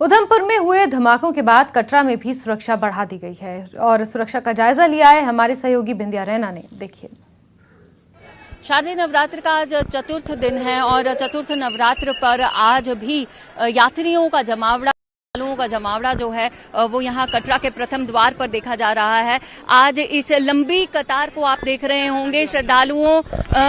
उधमपुर में हुए धमाकों के बाद कटरा में भी सुरक्षा बढ़ा दी गई है और सुरक्षा का जायजा लिया है हमारे सहयोगी बिंदिया रैना ने। देखिए, शारदीय नवरात्र का आज चतुर्थ दिन है और चतुर्थ नवरात्र पर आज भी यात्रियों का जमावड़ा जो है वो यहाँ कटरा के प्रथम द्वार पर देखा जा रहा है। आज इस लंबी कतार को आप देख रहे होंगे, श्रद्धालुओं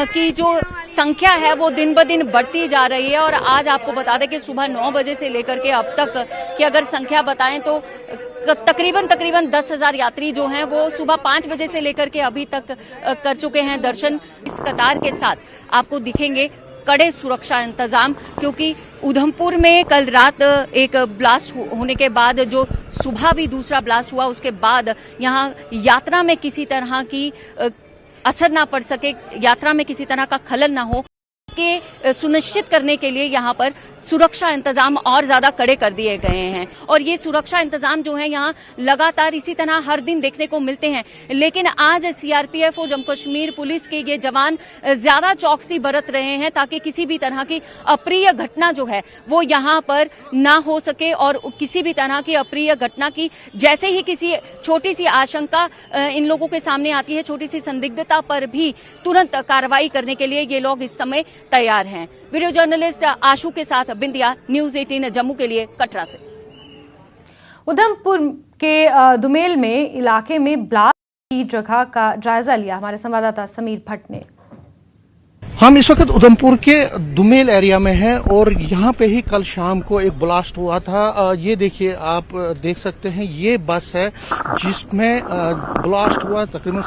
की जो संख्या है वो दिन ब दिन बढ़ती जा रही है। और आज आपको बता दें कि सुबह 9 बजे से लेकर के अब तक की अगर संख्या बताएं तो तकरीबन 10,000 यात्री जो हैं वो सुबह 5 बजे से लेकर के अभी तक कर चुके हैं दर्शन। इस कतार के साथ आपको दिखेंगे कड़े सुरक्षा इंतजाम, क्योंकि उधमपुर में कल रात एक ब्लास्ट होने के बाद जो सुबह भी दूसरा ब्लास्ट हुआ, उसके बाद यहाँ यात्रा में किसी तरह की असर ना पड़ सके, यात्रा में किसी तरह का खलल ना हो के सुनिश्चित करने के लिए यहाँ पर सुरक्षा इंतजाम और ज्यादा कड़े कर दिए गए हैं। और ये सुरक्षा इंतजाम जो है यहाँ लगातार इसी तरह हर दिन देखने को मिलते हैं, लेकिन आज सीआरपीएफ और जम्मू कश्मीर पुलिस के ये जवान ज्यादा चौकसी बरत रहे हैं ताकि किसी भी तरह की अप्रिय घटना जो है वो यहाँ पर ना हो सके। और किसी भी तरह की अप्रिय घटना की जैसे ही किसी छोटी सी आशंका इन लोगों के सामने आती है, छोटी सी संदिग्धता पर भी तुरंत कार्रवाई करने के लिए ये लोग इस समय तैयार हैं। वीडियो जर्नलिस्ट आशु के साथ बिंदिया, न्यूज़ 18 जम्मू के लिए कटरा से। उधमपुर के दुमेल में इलाके में ब्लास्ट की जगह का जायजा लिया हमारे संवाददाता समीर भट्ट ने। हम इस वक्त उधमपुर के दुमेल एरिया में हैं और यहाँ पे ही कल शाम को एक ब्लास्ट हुआ था। ये देखिए, आप देख सकते हैं, ये बस है जिसमें ब्लास्ट हुआ तकरीबन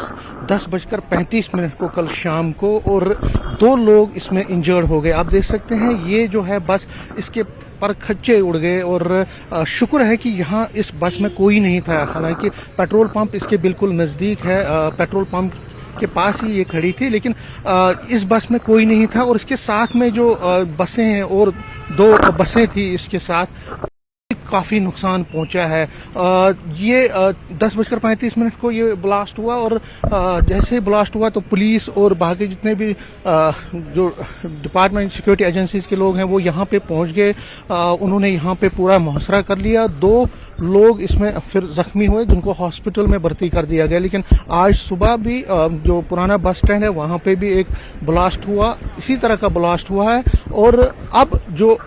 10:35 को कल शाम को, और 2 लोग इसमें इंजर्ड हो गए। आप देख सकते हैं, ये जो है बस, इसके पर खच्चे उड़ गए और शुक्र है कि यहाँ इस बस में कोई नहीं था। हालांकि पेट्रोल पंप इसके बिल्कुल नजदीक है, पेट्रोल पंप के पास ही ये खड़ी थी, लेकिन इस बस में कोई नहीं था। और इसके साथ में जो बसें हैं और 2 बसें थी इसके साथ, काफी नुकसान पहुंचा है। ये 10:35 को ये ब्लास्ट हुआ और जैसे ही ब्लास्ट हुआ तो पुलिस और बाकी जितने भी जो डिपार्टमेंट सिक्योरिटी एजेंसीज के लोग हैं वो यहाँ पे पहुंच गए। उन्होंने यहाँ पे पूरा मुहसरा कर लिया। 2 लोग इसमें फिर जख्मी हुए जिनको हॉस्पिटल में भर्ती कर दिया गया। लेकिन आज सुबह भी जो पुराना बस स्टैंड है वहां पे भी एक ब्लास्ट हुआ, इसी तरह का ब्लास्ट हुआ है। और अब जो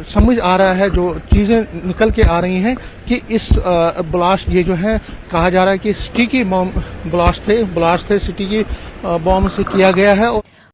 समझ आ रहा है, जो चीजें निकल के आ रही हैं कि इस ब्लास्ट, ये जो है कहा जा रहा है कि स्टिकी बॉम्ब ब्लास्ट थे, सिटी की बॉम्ब से किया गया है।